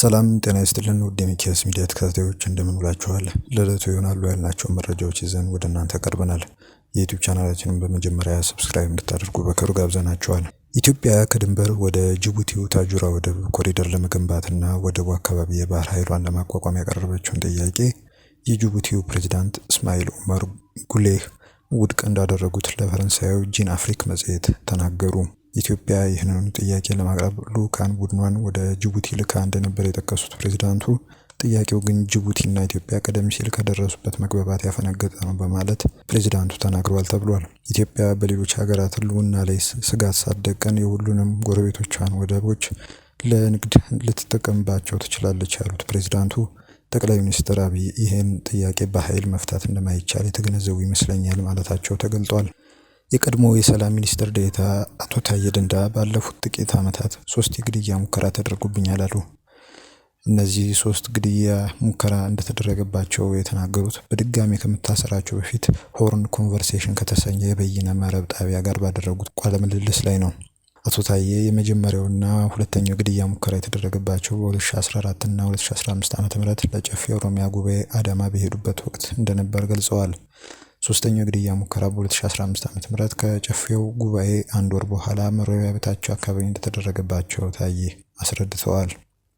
ሰላም ጤና ይስጥልን ውድ የሚኪያስ ሚዲያ ተከታታዮች እንደምን ውላችኋል? ለዕለቱ ይሆናሉ ያልናቸው መረጃዎች ይዘን ወደ እናንተ ቀርበናል። የዩቲዩብ ቻናላችንን በመጀመሪያ ሰብስክራይብ እንድታደርጉ በክብር ጋብዘናችኋል። ኢትዮጵያ ከድንበር ወደ ጅቡቲው ታጁራ ወደብ ኮሪደር ለመገንባትና ወደቡ አካባቢ የባህር ኃይሏን ለማቋቋም ያቀረበችውን ጥያቄ የጅቡቲው ፕሬዝዳንት እስማኤል ኦመር ጉሌህ ውድቅ እንዳደረጉት ለፈረንሳዩ ጂን አፍሪክ መጽሔት ተናገሩ። ኢትዮጵያ ይህንን ጥያቄ ለማቅረብ ልኡካን ቡድኗን ወደ ጅቡቲ ልካ እንደነበር የጠቀሱት ፕሬዝዳንቱ ጥያቄው ግን ጅቡቲና ኢትዮጵያ ቀደም ሲል ከደረሱበት መግባባት ያፈነገጠ ነው በማለት ፕሬዝዳንቱ ተናግረዋል ተብሏል። ኢትዮጵያ በሌሎች ሀገራት ሕልውና ላይ ስጋት ሳትደቅን የሁሉንም ጎረቤቶቿን ወደቦች ለንግድ ልትጠቀምባቸው ትችላለች ያሉት ፕሬዝዳንቱ ጠቅላይ ሚኒስትር አብይ ይህን ጥያቄ በኃይል መፍታት እንደማይቻል የተገነዘቡ ይመስለኛል ማለታቸው ተገልጧል። የቀድሞ የሰላም ሚኒስትር ዴኤታ አቶ ታዬ ደንዳ ባለፉት ጥቂት ዓመታት 3 የግድያ ሙከራ ተደርጎብኛል አሉ። እነዚህ 3 ግድያ ሙከራ እንደተደረገባቸው የተናገሩት በድጋሚ ከመታሰራቸው በፊት ሆርን ኮንቨርሴሽን ከተሰኘ የበይነ መረብ ጣቢያ ጋር ባደረጉት ቃለ ምልልስ ላይ ነው። አቶ ታዬ የመጀመሪያውና ሁለተኛው ግድያ ሙከራ የተደረገባቸው በ2014 እና 2015 ዓ.ም ለጨፌ ኦሮሚያ ጉባኤ አዳማ በሄዱበት ወቅት እንደነበር ገልጸዋል። ሶስተኛው ግድያ ሙከራ በ2015 ዓ.ም ከጨፌው ጉባኤ አንድ ወር በኋላ መኖሪያ ቤታቸው አካባቢ እንደተደረገባቸው ታዬ አስረድተዋል።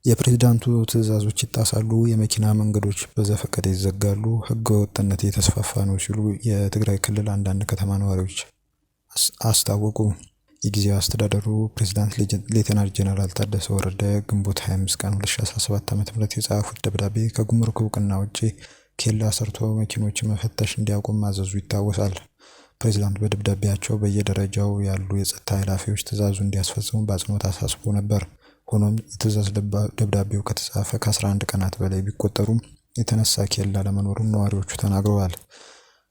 የፕሬዝዳንቱ ትዕዛዞች ይጣሳሉ፣ የመኪና መንገዶች በዘፈቀደ ይዘጋሉ፣ ህገወጥነት እየተስፋፋ ነው ሲሉ የትግራይ ክልል አንዳንድ ከተማ ነዋሪዎች አስታወቁ። የጊዜያዊ አስተዳደሩ ፕሬዝዳንት ሌተናል ጄኔራል ታደሰ ወረደ ግንቦት 25 ቀን 2017 ዓ.ም የጻፉት ደብዳቤ ከጉምሩክ እውቅና ውጪ ኬላ ሰርቶ መኪኖችን መፈተሽ እንዲያቆም ማዘዙ ይታወሳል። ፕሬዝዳንት በደብዳቤያቸው በየደረጃው ያሉ የጸጥታ ኃላፊዎች ትዕዛዙ እንዲያስፈጽሙ በአጽንኦት አሳስቦ ነበር። ሆኖም የትዕዛዝ ደብዳቤው ከተጻፈ ከ11 ቀናት በላይ ቢቆጠሩም የተነሳ ኬላ ለመኖሩን ነዋሪዎቹ ተናግረዋል።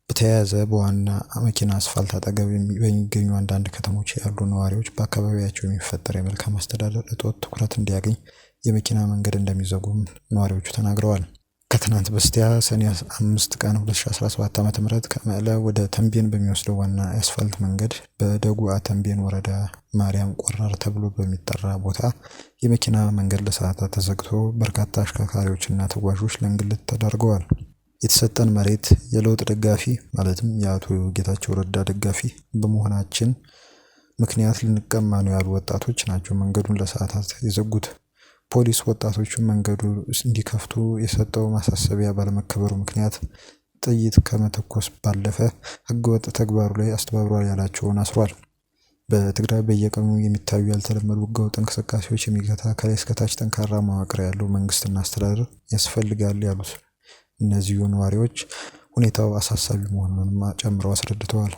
በተያያዘ በዋና መኪና አስፋልት አጠገብ በሚገኙ አንዳንድ ከተሞች ያሉ ነዋሪዎች በአካባቢያቸው የሚፈጠር የመልካም አስተዳደር እጦት ትኩረት እንዲያገኝ የመኪና መንገድ እንደሚዘጉም ነዋሪዎቹ ተናግረዋል። ከትናንት በስቲያ ሰኔ 5 ቀን 2017 ዓ.ም ከመቀለ ወደ ተንቤን በሚወስደው ዋና የአስፋልት መንገድ በደጉዓ ተንቤን ወረዳ ማርያም ቆራር ተብሎ በሚጠራ ቦታ የመኪና መንገድ ለሰዓታት ተዘግቶ በርካታ አሽከርካሪዎችና ተጓዦች ለእንግልት ተዳርገዋል። የተሰጠን መሬት የለውጥ ደጋፊ ማለትም የአቶ ጌታቸው ረዳ ደጋፊ በመሆናችን ምክንያት ልንቀማ ነው ያሉ ወጣቶች ናቸው መንገዱን ለሰዓታት የዘጉት። ፖሊስ ወጣቶቹ መንገዱ እንዲከፍቱ የሰጠው ማሳሰቢያ ባለመከበሩ ምክንያት ጥይት ከመተኮስ ባለፈ ህገወጥ ተግባሩ ላይ አስተባብሯል ያላቸውን አስሯል። በትግራይ በየቀኑ የሚታዩ ያልተለመዱ ህገወጥ እንቅስቃሴዎች የሚገታ ከላይ እስከታች ጠንካራ መዋቅር ያለው መንግስትና አስተዳደር ያስፈልጋል ያሉት እነዚሁ ነዋሪዎች ሁኔታው አሳሳቢ መሆኑንም ጨምረው አስረድተዋል።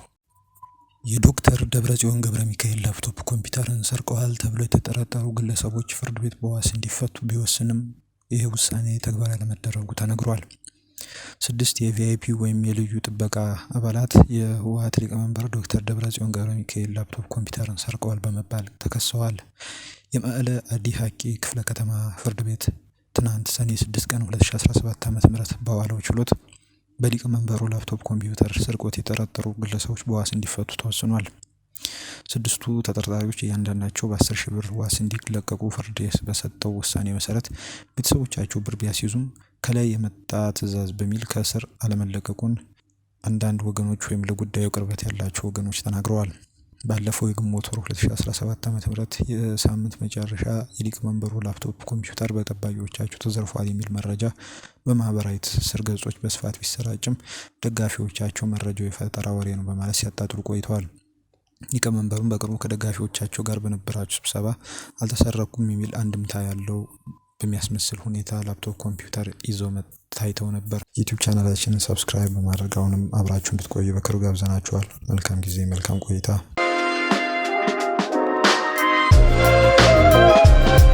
የዶክተር ደብረጽዮን ገብረ ሚካኤል ላፕቶፕ ኮምፒውተርን ሰርቀዋል ተብለው የተጠረጠሩ ግለሰቦች ፍርድ ቤት በዋስ እንዲፈቱ ቢወስንም ይህ ውሳኔ ተግባራዊ አለመደረጉ ተነግሯል። 6 የቪአይፒ ወይም የልዩ ጥበቃ አባላት የህወሓት ሊቀመንበር ዶክተር ደብረጽዮን ገብረ ሚካኤል ላፕቶፕ ኮምፒውተርን ሰርቀዋል በመባል ተከሰዋል። የመቀለ አዲ ሐቂ ክፍለ ከተማ ፍርድ ቤት ትናንት ሰኔ 6 ቀን 2017 ዓ.ም በዋለው ችሎት በሊቀመንበሩ ላፕቶፕ ኮምፒውተር ስርቆት የተጠረጠሩ ግለሰቦች በዋስ እንዲፈቱ ተወስኗል። 6ቱ ተጠርጣሪዎች እያንዳንዳቸው በ10 ሺህ ብር ዋስ እንዲለቀቁ ፍርድ በሰጠው ውሳኔ መሰረት ቤተሰቦቻቸው ብር ቢያስይዙም ከላይ የመጣ ትዕዛዝ በሚል ከእስር አለመለቀቁን አንዳንድ ወገኖች ወይም ለጉዳዩ ቅርበት ያላቸው ወገኖች ተናግረዋል። ባለፈው የግንቦት ወር 2017 ዓ.ም የሳምንት መጨረሻ የሊቀመንበሩ ላፕቶፕ ኮምፒውተር በጠባቂዎቻቸው ተዘርፏል የሚል መረጃ በማህበራዊ ትስስር ገጾች በስፋት ቢሰራጭም ደጋፊዎቻቸው መረጃው የፈጠራ ወሬ ነው በማለት ሲያጣጥሉ ቆይተዋል። ሊቀመንበሩም በቅርቡ ከደጋፊዎቻቸው ጋር በነበራቸው ስብሰባ አልተሰረኩም የሚል አንድምታ ያለው በሚያስመስል ሁኔታ ላፕቶፕ ኮምፒውተር ይዘው ታይተው ነበር። ዩቲዩብ ቻናላችንን ሰብስክራይብ በማድረግ አሁንም አብራችሁን ብትቆዩ በክብር ጋብዘናችኋል። መልካም ጊዜ፣ መልካም ቆይታ።